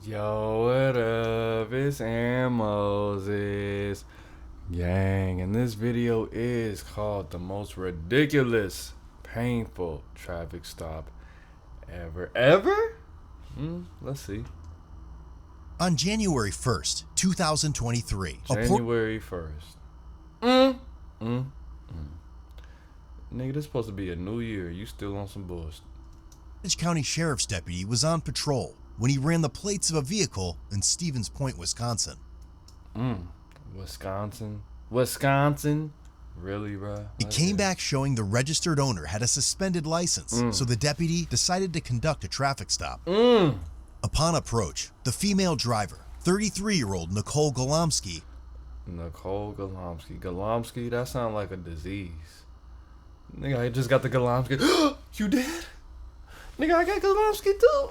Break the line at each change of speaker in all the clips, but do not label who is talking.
Yo, what up? It's Aaronimoses. Gang, and this video is called the most ridiculous, painful traffic stop ever? Let's see.
On January 1st, 2023.
January 1st. Nigga, this supposed to be a new year. You still on some bullshit.
Portage County Sheriff's deputy was on patrol when he ran the plates of a vehicle in Stevens Point, Wisconsin.
Wisconsin? Really, bro?
It came back showing the registered owner had a suspended license, so the deputy decided to conduct a traffic stop. Upon approach, the female driver, 33-year-old Nicole Golomsky.
Golomsky, that sounds like a disease. Nigga, I just got the Golomsky. You did? Nigga, I got Golomsky too.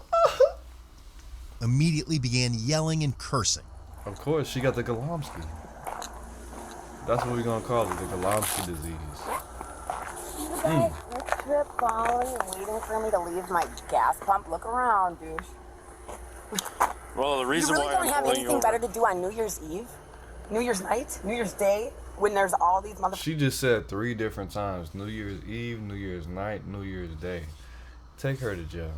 Immediately began yelling and cursing.
Of course, she got the Golomsky. That's what we're gonna call it, the Golomsky disease.
You guys, this trip following and waiting for me to leave my gas pump. Look around, dude.
Well, the reason
you really
why
don't have anything better to do on New Year's Eve, New Year's night, New Year's Day, when there's all these motherfuckers.
She just said 3 different times: New Year's Eve, New Year's night, New Year's Day. Take her to jail.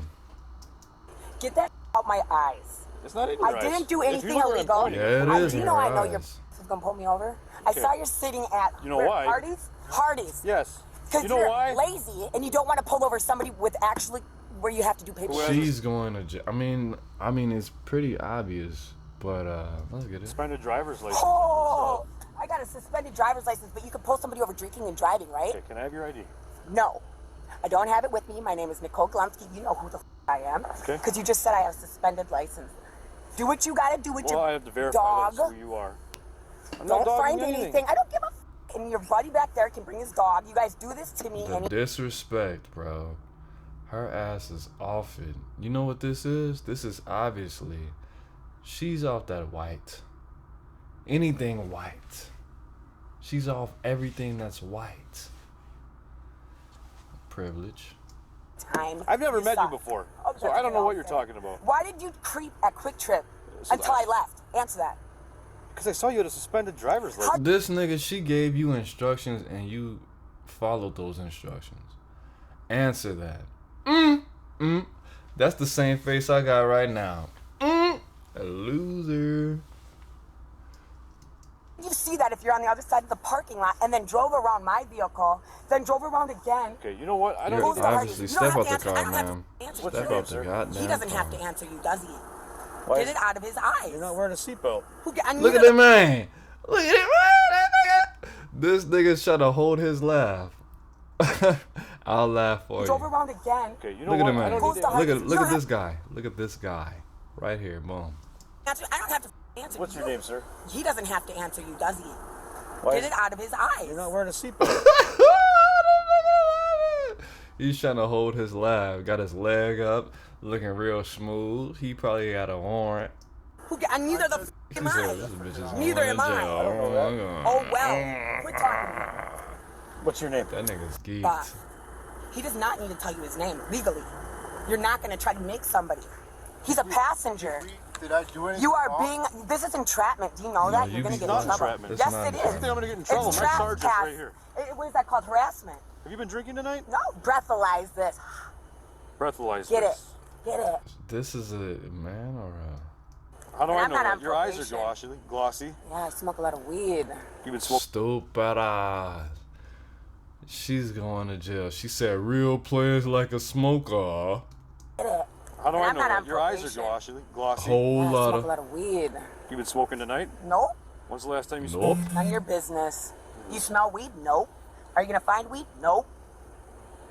Get that out my eyes.
It's not in your
I
eyes.
didn't do
If
anything
you were
illegal.
Yeah, it is
You
in
know
her
I know
eyes.
you're gonna pull me over. I saw you're sitting at
why?
Hardee's. Hardee's.
Yes.
Because
You know
you're
why?
lazy and you don't want to pull over somebody with actually where you have to do paperwork.
She's going to jail. I mean, it's pretty obvious, but let's get it.
Suspended driver's license.
Oh, I got a suspended driver's license, but you can pull somebody over drinking and driving, right?
Okay, can I have your ID?
No, I don't have it with me. My name is Nicole Golomsky. You know who the I am.
Okay.
Because you just said I have a suspended license. Do what you gotta do with
Well,
your
I have to verify
dog.
that's who you are. I'm not
Don't find
dogging
anything. I don't give a and your buddy back there can bring his dog. You guys do this to me.
The disrespect, bro. Her ass is off it. You know what this is? This is obviously, she's off that white. Anything white. She's off everything that's white. Privilege.
Time.
I've never met you
suck.
before,
Oh,
so I don't know what you're talking about.
Why did you creep at Quick Trip until I left? Answer that.
Because I saw you had a suspended driver's license.
This nigga, she gave you instructions and you followed those instructions. Answer that. That's the same face I got right now. A loser.
You see that if you're on the other side of the parking lot and then drove around my vehicle, then drove around again.
Okay, you know what? I don't
You're
need to argue.
obviously
You don't
step
have
out
to
the
answer. I
car,
don't have to
ma'am.
answer
What's
you.
Step
your
out the
name, sir?
goddamn
He doesn't have to
car.
answer you, does he?
Why
Get it out of his eyes.
You're not wearing a seatbelt.
Look at
Look at that man. Look at that man. This nigga trying to hold his laugh. I'll laugh for you.
Drove around again.
Okay, you know
Look at
what?
him,
I
man.
don't need to
Look at this guy. Look at this guy. Right here, boom.
I don't have to answer
What's
you.
your name, sir?
He doesn't have to answer you, does he?
Why
Get it out of his eyes.
You're not wearing a seatbelt.
He's trying to hold his laugh. Got his leg up, looking real smooth. He probably got a warrant.
Neither the
He
am
said,
I.
"This bitch is
Neither
going
am
to
I.
jail."
Oh well. Quit talking.
What's your name?
That nigga's geeked.
Boss. He does not need to tell you his name legally. You're not going to try to make somebody. He's a passenger.
Did I do anything
You are
wrong?
being. This is entrapment. Do you know that? You're going to get in
not
trouble.
entrapment.
It's
Yes,
not
it
I
is.
think I'm going to get in trouble.
It's
My sergeant's
trespass.
right here.
What is that called? Harassment.
Have you been drinking tonight?
No, breathalyze this.
Breathalyzer.
Get it. Get it.
This is a man or a
How do
And
I
I'm
know
not
that?
on
Your eyes are
probation.
glossy.
Yeah, I smoke a lot of weed.
You've been smoking.
stupid ass? She's going to jail. She said real players like a smoker.
Get it.
How do
And
I
I'm
know
not
that?
on
Your eyes are
probation.
glossy.
Whole
Yeah, I
lot
smoke
of.
a lot of weed.
You've been smoking tonight?
Nope.
When's the last time you
Nope.
smoked?
None of your business. You smell weed? Nope. Are you gonna find weed? Nope.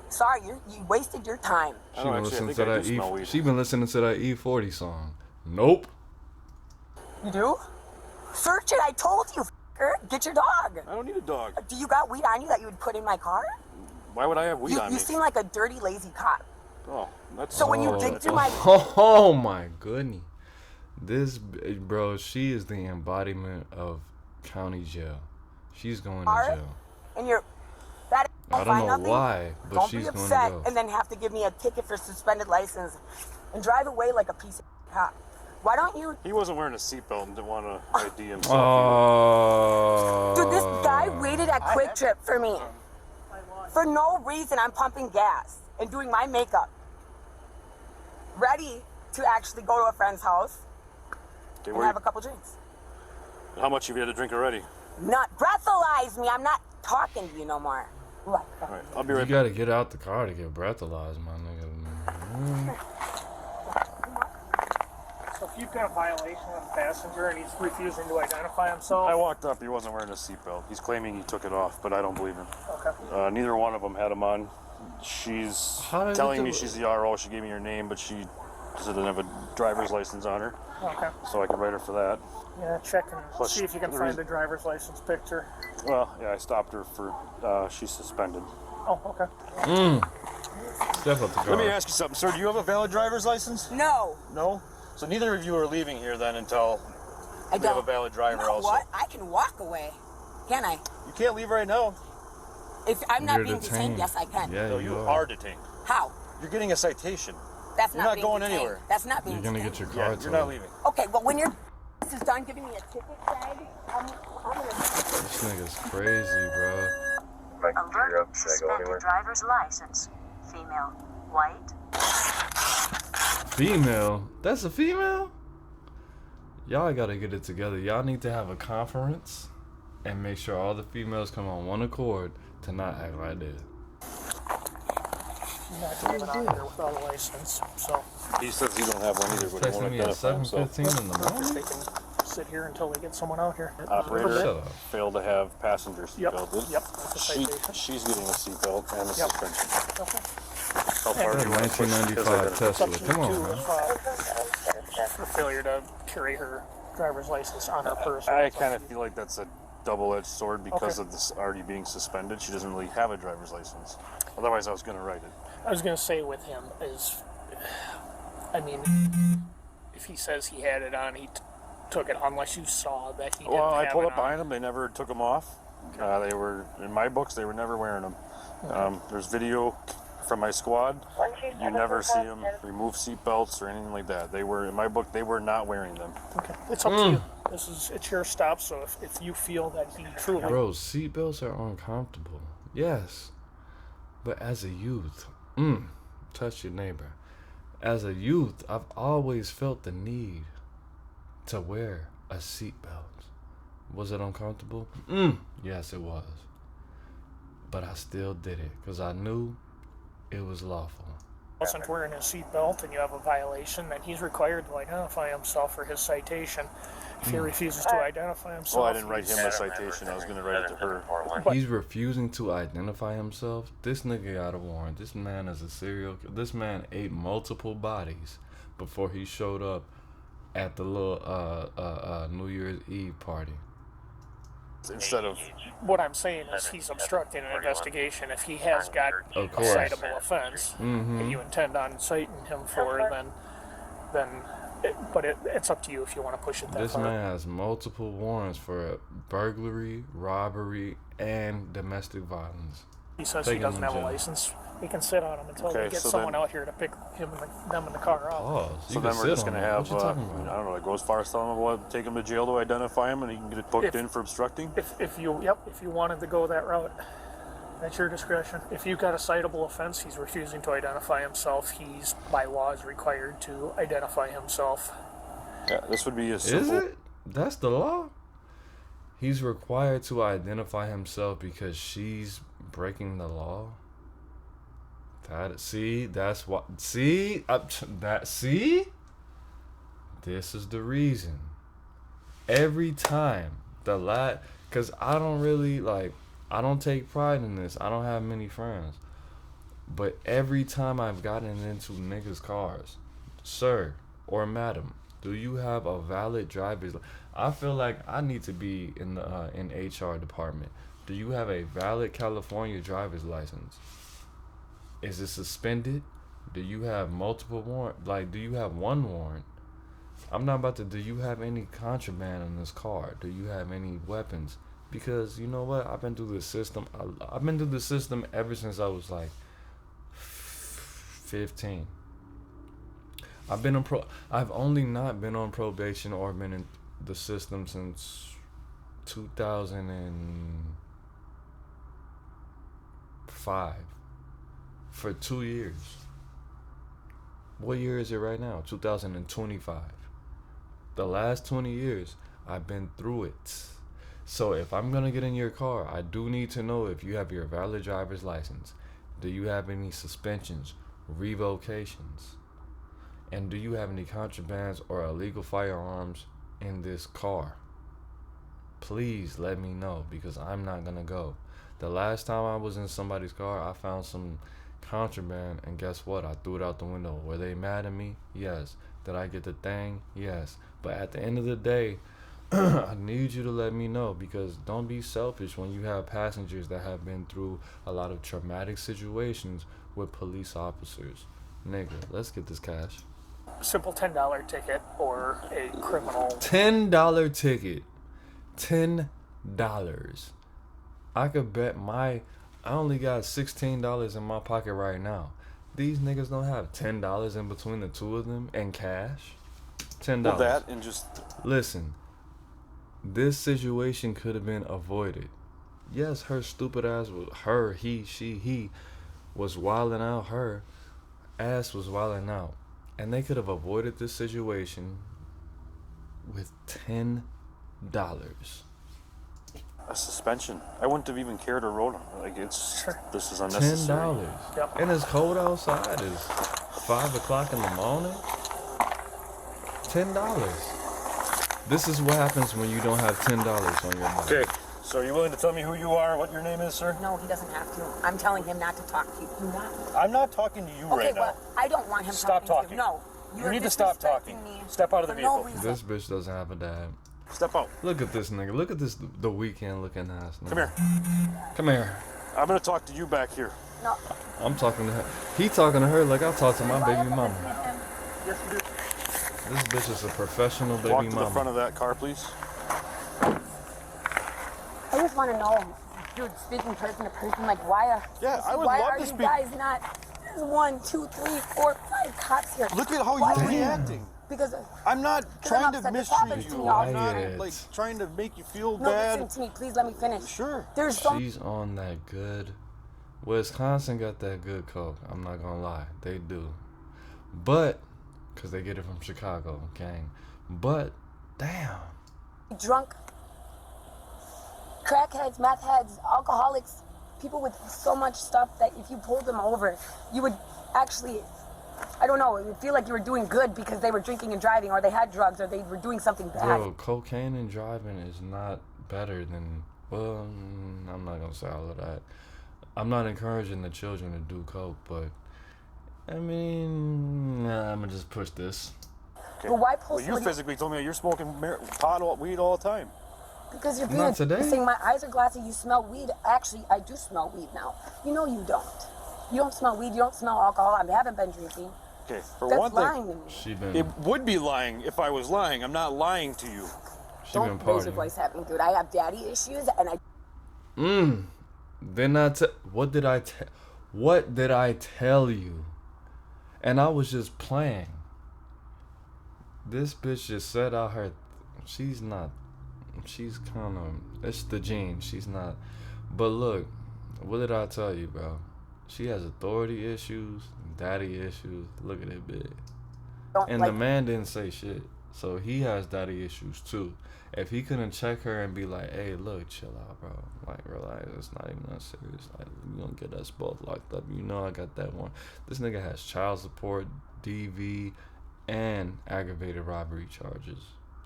Sorry, you wasted your time.
I
She
don't
been
actually,
listening
I
to
think I
that
do smell weed.
She been listening to that E40 song. Nope.
You do? Search it. I told you. F***er. Get your dog.
I don't need a dog.
Do you got weed on you that you would put in my car?
Why would I have weed on
You
me?
seem like a dirty, lazy cop.
Oh, that's
So when you dig through my
Oh my goodness. This bro, she is the embodiment of county jail. She's going to
car
jail.
and you're that
I don't
find
know
nothing,
why, but
don't
she's
be
going
upset
to go.
and then have to give me a ticket for suspended license and drive away like a piece of cop. Why don't you?
He wasn't wearing a seatbelt and didn't want to ID himself.
Oh.
Dude, this guy waited at Quick Trip for me. For no reason, I'm pumping gas and doing my makeup. Ready to actually go to a friend's house
Okay,
and have a couple drinks.
how much have you had to drink already?
Not breathalyze me. I'm not talking to you no more. What?
All right, I'll be
You
right back.
gotta get out the car to get breathalyzed, my nigga.
So if you've got a violation of the passenger and he's refusing to identify himself,
I walked up. He wasn't wearing a seatbelt. He's claiming he took it off, but I don't believe him.
okay.
Neither one of them had him on. She's
How did
telling
it
me
do-
she's the RO. She gave me her name, but she doesn't have a driver's license on her,
Okay.
so I can write her for that.
Yeah, check and
Plus,
see if you can
the
find
reason-
the driver's license picture.
Well, yeah, I stopped her for she's suspended.
Oh, okay.
Step up the car.
Let me ask you something, sir. Do you have a valid driver's license?
No,
No. So neither of you are leaving here then until
I
we
don't.
have a valid driver
You know
also.
what? I can walk away. Can I?
You can't leave right now.
If I'm not
You're
being detained, yes, I can.
Yeah,
No, you are detained.
How?
You're getting a citation.
That's
You're
not
not
being
going
detained.
anywhere.
That's not being
You're gonna
detained.
get your car
Yeah, you're not
towed.
leaving.
Okay, but when your is done giving me a ticket tag, I'm gonna.
This nigga's crazy, bro.
Alert, suspended driver's license. Female, white.
Female? That's a female? Y'all gotta get it together. Y'all need to have a conference and make sure all the females come on one accord to not act like this.
Not driving out here without a license, so
He says he don't have one either, but he
Texting
won't
me at
identify himself.
7:15 in the morning?
they can sit here until they get someone out here.
Operator
Shut up.
failed to have passenger
Yep,
seatbelted.
yep, that's a citation.
She's getting a seatbelt and a
Yep.
suspension.
Okay.
How far do you want to push his
1995
identification?
Tesla.
Subject
Come on,
to,
man.
for failure to carry her driver's license on her person.
I kind of feel like that's a double-edged sword because
Okay.
of this already being suspended. She doesn't really have a driver's license. Otherwise, I was going to write it.
I was gonna say with him is, I mean, if he says he had it on, he took it unless you saw that he didn't
Well, I
have
pulled
it
up
on.
behind them. They never took them off. They were, in my books, they were never wearing them. There's video from my squad. You never see them remove seatbelts or anything like that. They were, in my book, they were not wearing them.
Okay, it's up to you. It's your stop. So if you feel that he truly,
Bro, seatbelts are uncomfortable. Yes. But as a youth, touch your neighbor. As a youth, I've always felt the need to wear a seatbelt. Was it uncomfortable? Yes, it was. But I still did it because I knew it was lawful.
wasn't wearing his seatbelt and you have a violation, then he's required to identify himself for his citation. If he refuses to identify himself,
Well, I didn't write him a citation. I was going to write it to her.
He's refusing to identify himself. This nigga got a warrant. This man is a serial. This man ate multiple bodies before he showed up at the little New Year's Eve party.
Instead of,
What I'm saying is he's obstructing an investigation. If he has got a
Of course.
citable offense that you intend on citing him for, but it's up to you if you want to push it that
This
far.
man has multiple warrants for burglary, robbery, and domestic violence.
He says
Take
he
him
doesn't
to
have a
jail.
license. He can sit on him until
Okay,
they get
so
someone
then-
out here to pick them in the car up.
Pause.
so
You
then
can
we're
sit
just
on
going to
him.
have,
What you talking
I
about?
don't know, go as far as telling him we'll take him to jail to identify him and he can get booked
If-
in for obstructing?
If you wanted to go that route, that's your discretion. If you've got a citable offense, he's refusing to identify himself. He's by law is required to identify himself.
Yeah, this would be a
Is
simple...
it? That's the law? He's required to identify himself because she's breaking the law? That's what... See? This is the reason. Every time because I don't really, I don't take pride in this. I don't have many friends. But every time I've gotten into niggas' cars, sir or madam, do you have a valid driver's license? I feel like I need to be in the in HR department. Do you have a valid California driver's license? Is it suspended? Do you have multiple warrants? Do you have one warrant? I'm not about to. Do you have any contraband in this car? Do you have any weapons? Because you know what? I've been through this system. I've been through the system ever since I was 15. I've only not been on probation or been in the system since 2005 for 2 years. What year is it right now? 2025. The last 20 years, I've been through it. So if I'm gonna get in your car, I do need to know if you have your valid driver's license. Do you have any suspensions, revocations? And do you have any contrabands or illegal firearms in this car? Please let me know, because I'm not gonna go. The last time I was in somebody's car, I found some contraband, and guess what? I threw it out the window. Were they mad at me? Yes. Did I get the thing? Yes. But at the end of the day, I need you to let me know, because don't be selfish when you have passengers that have been through a lot of traumatic situations with police officers. Nigga, let's get this cash.
Simple $10 ticket or a criminal.
$10 ticket. $10. I could bet I only got $16 in my pocket right now. These niggas don't have $10 in between the two of them in cash. $10.
Well, that and just
listen. This situation could have been avoided. Yes, her stupid ass was he was wilding out. Her ass was wilding out, and they could have avoided this situation with $10.
a suspension. I wouldn't have even cared to roll him. Like, this is unnecessary.
$10. Yep. And it's cold outside. It's 5 o'clock in the morning. $10. This is what happens when you don't have $10 on your money.
Okay, so are you willing to tell me who you are, what your name is, sir?
No, he doesn't have to. I'm telling him not to talk to you. Do not.
I'm not talking to you right now.
Okay, well, I don't want him
Stop
talking to
talking.
you. No.
You need to stop talking. Step out of the vehicle.
This bitch doesn't have a dad.
Step out.
Look at this nigga. Look at this, the weekend looking ass nigga.
Come here.
Come here.
I'm going to talk to you back here.
No.
I'm talking to her. He talking to her like I talk to my baby mama.
Yes, you do.
This bitch is a professional baby
mama.
mama.
Walk to the front of that car, please.
I just want to know, dude, speaking person to person, like, why are you guys not 1, 2, 3, 4, 5 cops here?
Look at how you're reacting.
Because
I'm not trying to mistreat you. I'm not
Quiet.
trying to make you feel
no,
bad.
listen to me, please let me finish.
Sure.
She's on that good. Wisconsin got that good coke. I'm not gonna lie, they do. But because they get it from Chicago, gang. But damn.
Drunk, crackheads, meth heads, alcoholics, people with so much stuff that if you pulled them over, you would actually, I don't know, it would feel like you were doing good because they were drinking and driving, or they had drugs, or they were doing something bad.
Bro, cocaine and driving is not better than, well, I'm not gonna say all of that. I'm not encouraging the children to do coke, but I mean, I'm gonna just push this.
Okay.
But why pull
you physically told me that you're smoking pot, weed all the time.
Because you're
Not today.
saying my eyes are glassy, you smell weed. Actually, I do smell weed now. You know you don't. You don't smell weed, you don't smell alcohol. I haven't been drinking.
Okay, for
That's
one
lying
thing,
to me.
it would be lying if I was lying. I'm not lying to you.
Don't raise your voice at me, dude. I have daddy issues, and I...
Then what did I tell you? And I was just playing. This bitch just said out her, she's kind of, it's the gene, she's not. But look, what did I tell you, bro? She has authority issues, daddy issues. Look at that bitch. And the man didn't say shit. So he has daddy issues too. If he couldn't check her and be like, hey, look, chill out, bro. Like, relax. It's not even that serious. Like, you gonna get us both locked up. You know I got that one. This nigga has child support, DV, and aggravated robbery charges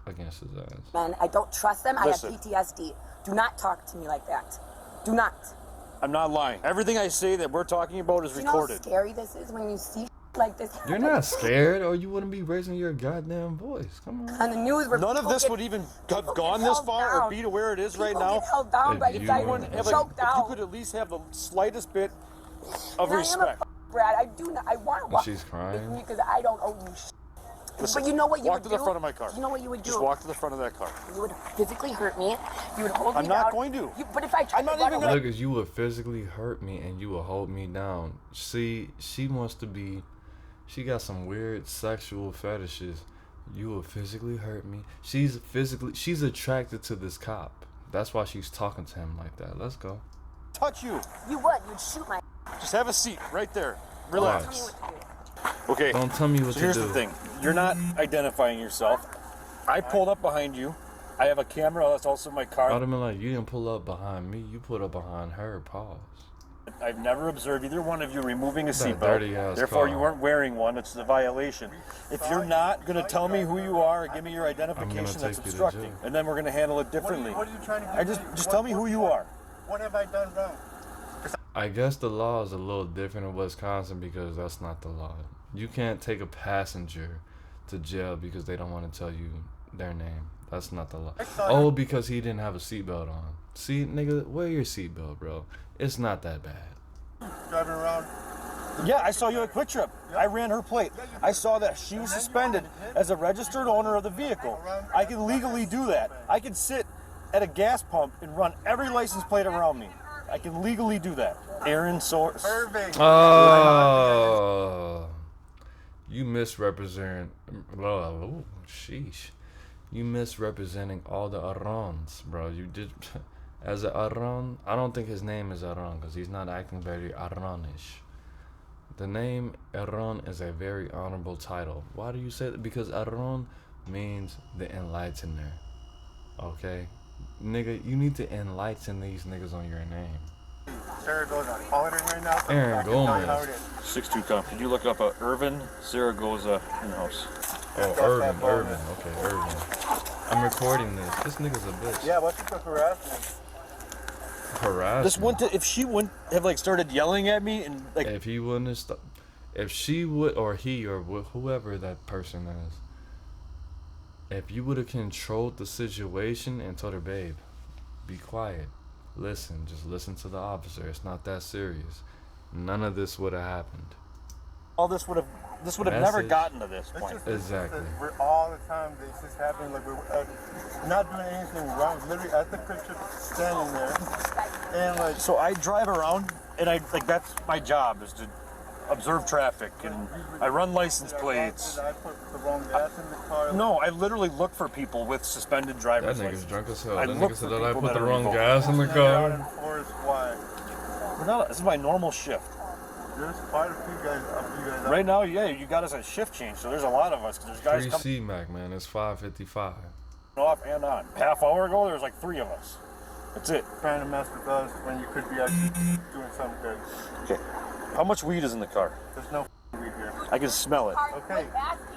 against his ass.
Man, I don't trust them.
Listen.
I have PTSD. Do not talk to me like that. Do not.
I'm not lying. Everything I say that we're talking about is recorded.
You know how scary this is when you see like this?
You're not scared, or you wouldn't be raising your goddamn voice. Come on.
On the news, where
None of this would even have gone this far or be to where it is right now.
Get held down by
If
the
you
guy
wouldn't
who
have
choked
If you
out.
could at least have the slightest bit of
And
respect.
I am a Brad. I do not. I want to walk
she's crying.
with me because I don't owe you shit.
Listen,
But you know what you
walk
would
to
do?
the front of my car.
You know what you would do?
Just walk to the front of that car.
You would physically hurt me. You would hold me
I'm
down.
not going to.
But if I tried
I'm not
to run
even
away,
Look, you would physically hurt me and you will hold me down. See, she wants to be, She got some weird sexual fetishes. You will physically hurt me. She's attracted to this cop. That's why she's talking to him like that. Let's go.
Touch you.
You would. You'd shoot my.
Just have a seat right there. Relax.
Tell me what to do.
Okay.
Don't tell me what
So
to
here's
do.
the thing. You're not identifying yourself. I pulled up behind you. I have a camera. That's also my car.
I'd have been like, you didn't pull up behind me. You pulled up behind her. Pause.
I've never observed either one of you removing a
That dirty ass
seatbelt. Therefore,
car.
you weren't wearing one. It's a violation. If you're not going to tell me who you are or give me your
I'm gonna
identification, that's
take you to
obstructing.
jail.
And then we're going to handle it differently.
What are you trying to do?
Just tell me who you are.
What have I done wrong?
I guess the law is a little different in Wisconsin because that's not the law. You can't take a passenger to jail because they don't want to tell you their name. That's not the law. Oh, because he didn't have a seatbelt on. See, nigga, wear your seatbelt, bro. It's not that bad.
Driving around.
Yeah, I saw you at Quick Trip. I ran her plate. I saw that she was suspended as a registered owner of the vehicle. I can legally do that. I can sit at a gas pump and run every license plate around me. I can legally do that. Aaron Source.
Irving.
Oh, you misrepresent. Oh, sheesh. You misrepresenting all the Aarons, bro. You did. As an Aaron, I don't think his name is Aaron because he's not acting very Aaronish. The name Aaron is a very honorable title. Why do you say that? Because Aaron means the enlightener. Okay? Nigga, you need to enlighten these niggas on your name.
Zaragoza. Holiday right now. So
Aaron
I can tell you how
Gomez.
it is.
6'2" comp. Can you look up Irvin Zaragoza in-house?
Oh, Irvin. Okay, Irvin. I'm recording this. This nigga's a bitch.
Yeah, what's the harassment?
Harassment.
This wouldn't, if she wouldn't have like started yelling at me and like,
If he wouldn't have if she would, or he, or whoever that person is, if you would have controlled the situation and told her, babe, be quiet, listen, just listen to the officer, it's not that serious, none of this would have happened.
all this would have never
Message.
gotten to this point.
Exactly.
We're all the time. This is happening. Like we're not doing anything wrong. Literally at the picture, standing there, and like.
So I drive around and I like that's my job is to observe traffic and I run license plates.
I put the wrong gas in the car.
No, I literally look for people with suspended
That
driver's
nigga's
license.
drunk as hell.
I
That
look
nigga
for
said that I
people
put
that
the
are
wrong
revoked.
gas in the
Out
car.
in Forest, why?
This is my normal shift.
There's quite a few guys up.
Right now, yeah, you got us at shift change, so there's a lot of us. 'Cause there's guys
Free
coming
C-Mac, man. It's 5:55.
off and on. Half hour ago, there was like 3 of us. That's it.
Trying to mess with us when you could be actually doing something good.
Okay. How much weed is in the car?
There's no weed here.
I can smell it.
Okay.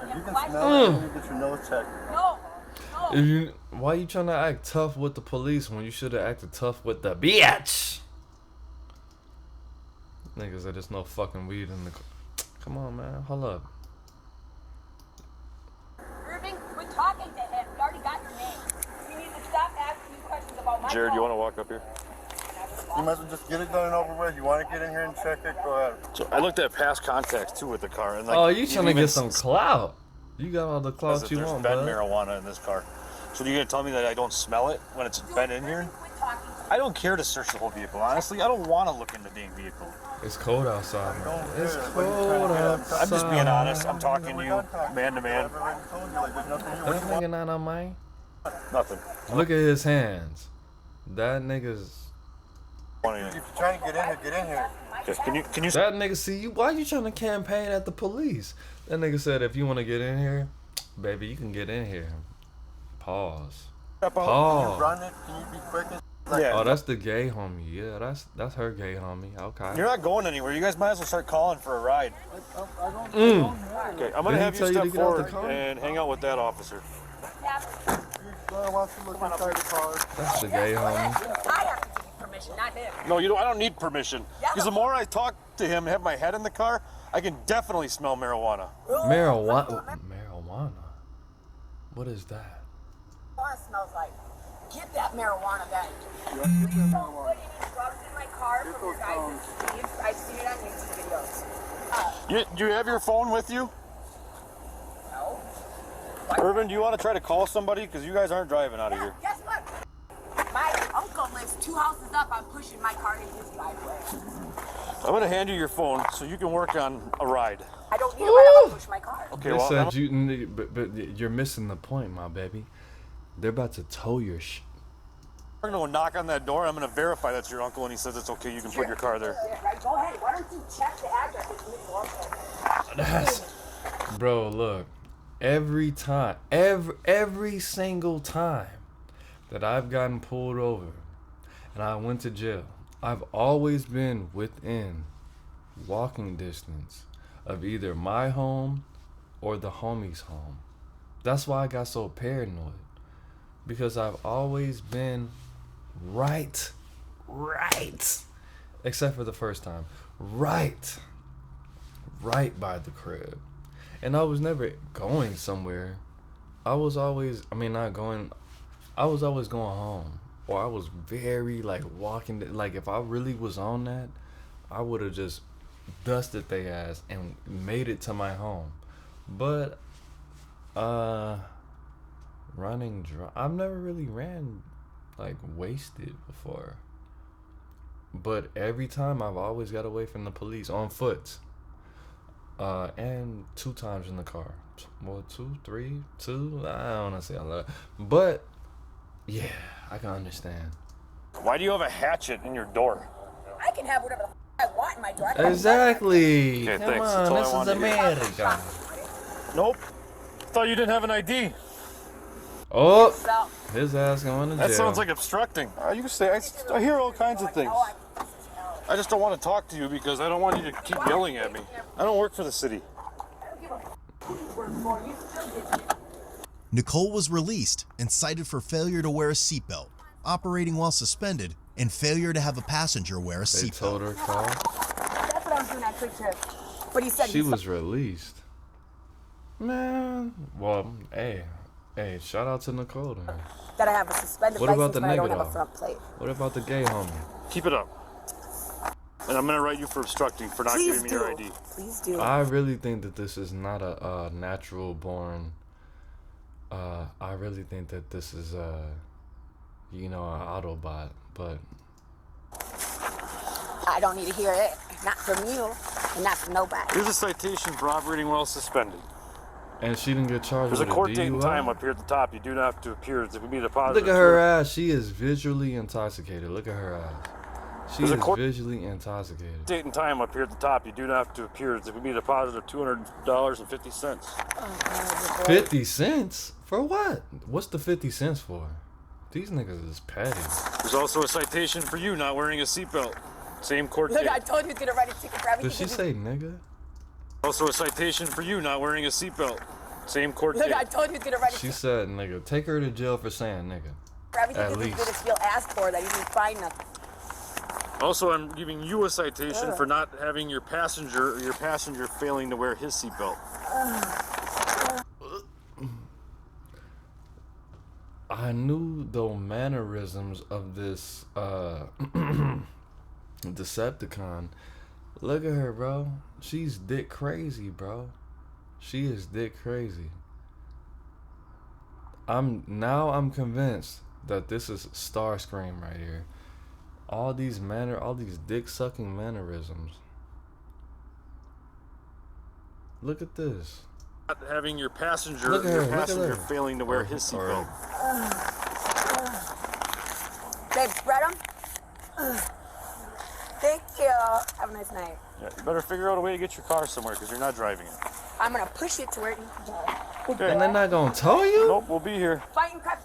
If you can smell it, you need to get your nose checked.
No.
Why you trying to act tough with the police when you should have acted tough with the bitch? Niggas said there's no fucking weed in the car. Come on, man. Hold up.
Irving, we're talking to him. We already got your name. You need to stop asking me questions about my
Jared, you
phone.
want to walk up here?
You might as well just get it done and over with. You want to get in here and check it? Go ahead.
So I looked at past contacts too with the car, and like,
Oh, you trying to
even
get some clout? You got all the
says
clout
that
you
there's
want,
been
bud.
marijuana in this car. So you're gonna tell me that I don't smell it when it's been in here?
We're talking to
I don't care to search the whole vehicle. Honestly, I don't want to look in the dang vehicle.
It's cold outside, man. It's
What are you
cold
trying to get at?
outside.
I'm just being honest. I'm talking to you, man to man.
I've already told you, like, there's nothing here.
That nigga not on mine.
Nothing.
Look at his hands. That nigga's.
If you're trying to get in here, get in here.
Okay, can you?
That nigga see you. Why you trying to campaign at the police? That nigga said if you want to get in here, baby, you can get in here. Pause.
Step out.
Pause.
Run it. Can you be quick?
Yeah.
Oh, that's the gay homie. Yeah, that's her gay homie. Okay.
You're not going anywhere. You guys might as well start calling for a ride. Okay, I'm
Did
gonna
he
have you
tell you
step
to get out the
forward
car?
and hang out with that officer.
I want to look inside the car.
That's the gay homie.
I have to give you permission, not him.
No, you don't. I don't need permission. Because the more I talk to him, have my head in the car, I can definitely smell marijuana.
Marijuana. Marijuana. What is that?
What smells like? Get that marijuana back. Don't put any drugs in my car from your guys' sleeves. I've seen it on YouTube videos.
Do you have your phone with you?
No.
Irvin, do you want to try to call somebody? Because you guys aren't driving out of here.
Guess what? My uncle lives 2 houses up. I'm pushing my car in his driveway.
I'm gonna hand you your phone so you can work on a ride.
I don't need a ride. I'm gonna push my car.
Okay,
They
well,
said but you're missing the point, my baby. They're about to tow your shit.
we're gonna go knock on that door. I'm gonna verify that's your uncle, and he says it's okay. You can put your car there.
Yeah, right. Go ahead. Why don't you check the address?
Bro, look. Every time, every single time that I've gotten pulled over and I went to jail, I've always been within walking distance of either my home or the homie's home. That's why I got so paranoid, because I've always been right, except for the first time, right by the crib. And I was never going somewhere. I was always going home. Or I was very walking, if I really was on that, I would have just dusted their ass and made it to my home. But running drunk, I've never really ran wasted before. But every time I've always got away from the police on foot. And 2 times in the car. Well, 2, 3, 2. I don't want to say a lot, but yeah, I can understand.
Why do you have a hatchet in your door?
I can have whatever the I want in my door.
Exactly.
Okay,
Come
thanks.
on,
That's all I
this is
wanted to
America.
Nope. Thought you didn't have an ID.
Oh, his ass going to jail.
That sounds like obstructing. You can say I hear all kinds of things. I just don't want to talk to you because I don't want you to keep yelling at me. I don't work for the city.
Nicole was released and cited for failure to wear a seatbelt, operating while suspended, and failure to have a passenger wear a
They told
seatbelt.
her car.
That's what I'm doing at Quick Trip. But he said
She was released. Man, well, hey, shout out to Nicole then.
that I have a suspended
What
license,
about the
but I don't have a
negative?
front plate.
What about the gay homie?
Keep it up. And I'm going to write you for obstructing for not
Please
giving me
do.
your ID.
Please do.
I really think that this is not a natural born. I really think that this is an Autobot, but
I don't need to hear it. Not from you, and not from nobody.
Here's a citation for operating while suspended.
and she didn't get charged
There's a
with a
court date and
DUI?
time up here at the top. You do not have to appear. It would be deposited.
Look at her ass. She is visually intoxicated. Look at her ass. She
There's a
is
court
visually intoxicated.
date and time up here at the top. You do not have to appear. It would be a deposit of $200.50.
50 cents? For what? What's the 50 cents for? These niggas is petty.
There's also a citation for you not wearing a seatbelt. Same court
Look,
date.
I told you he's gonna write a ticket for everything.
Did she say nigga?
Also a citation for you not wearing a seatbelt. Same court
Look,
date.
I told you he's gonna write a
She
ticket
said nigga. Take her to jail for saying nigga.
for everything
at
that
least.
this feel asked for that he didn't find nothing.
Also, I'm giving you a citation for not having your passenger failing to wear his seatbelt.
I knew the mannerisms of this Decepticon. Look at her, bro. She's dick crazy, bro. She is dick crazy. I'm convinced that this is Starscream right here. All these dick sucking mannerisms. Look at this.
Not having your passenger
Look at her.
failing to wear his seatbelt.
Babe, spread them. Thank you. Have a nice night.
Yeah, you better figure out a way to get your car somewhere because you're not driving it.
I'm gonna push it to where it can go.
Okay.
And they're not gonna tow you?
Nope, we'll be here.
Fighting crap.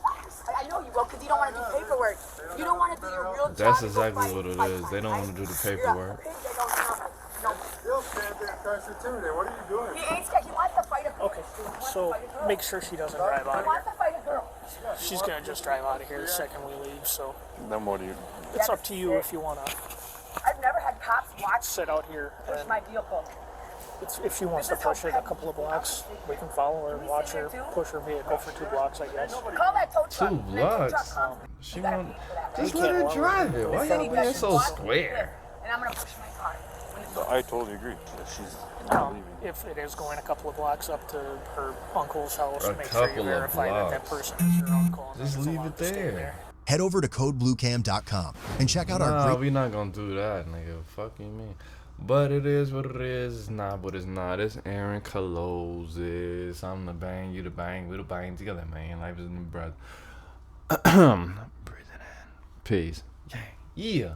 I know you will, because you don't want to do paperwork. You don't want to do your real job.
That's
You go
exactly
fight,
what it
fight,
is.
fight,
They don't
fight.
want to do the
You're a
paperwork.
pig, they don't know.
Still stand there across the two there. What are you doing?
He ain't scared. He wants to fight a girl.
Okay, so make sure she doesn't drive
He
out of
wants
here.
to fight a girl.
She's gonna just drive out of here the second we leave, so
Then what do you?
it's up to you if you wanna
I've never had cops watch
sit out here.
push
And
my vehicle.
if she wants to push it a couple of blocks, we can follow her and watch her push her vehicle for 2 blocks, I guess.
Call that tow truck.
2
That tow truck
blocks.
comes.
She want. Just
We
let her
can't
drive it. Why y'all being so square?
And I'm gonna push my car.
I totally agree. She's not
Now,
leaving.
if it is going a couple of blocks up to her uncle's house,
A
make sure you
couple of
verify that that
blocks.
person is your uncle. And
Just
that is
leave
allowed
it
to stay
there.
Head over to codebluecam.com and check out our
Nah,
great
we not gonna do that, nigga. Fuck you mean. But it is what it is. It's not what it's not. It's Aaron Closes. I'm the bang, you the bang. We the bang together, man. Life is in the breath. Breathing in. Peace. Yeah.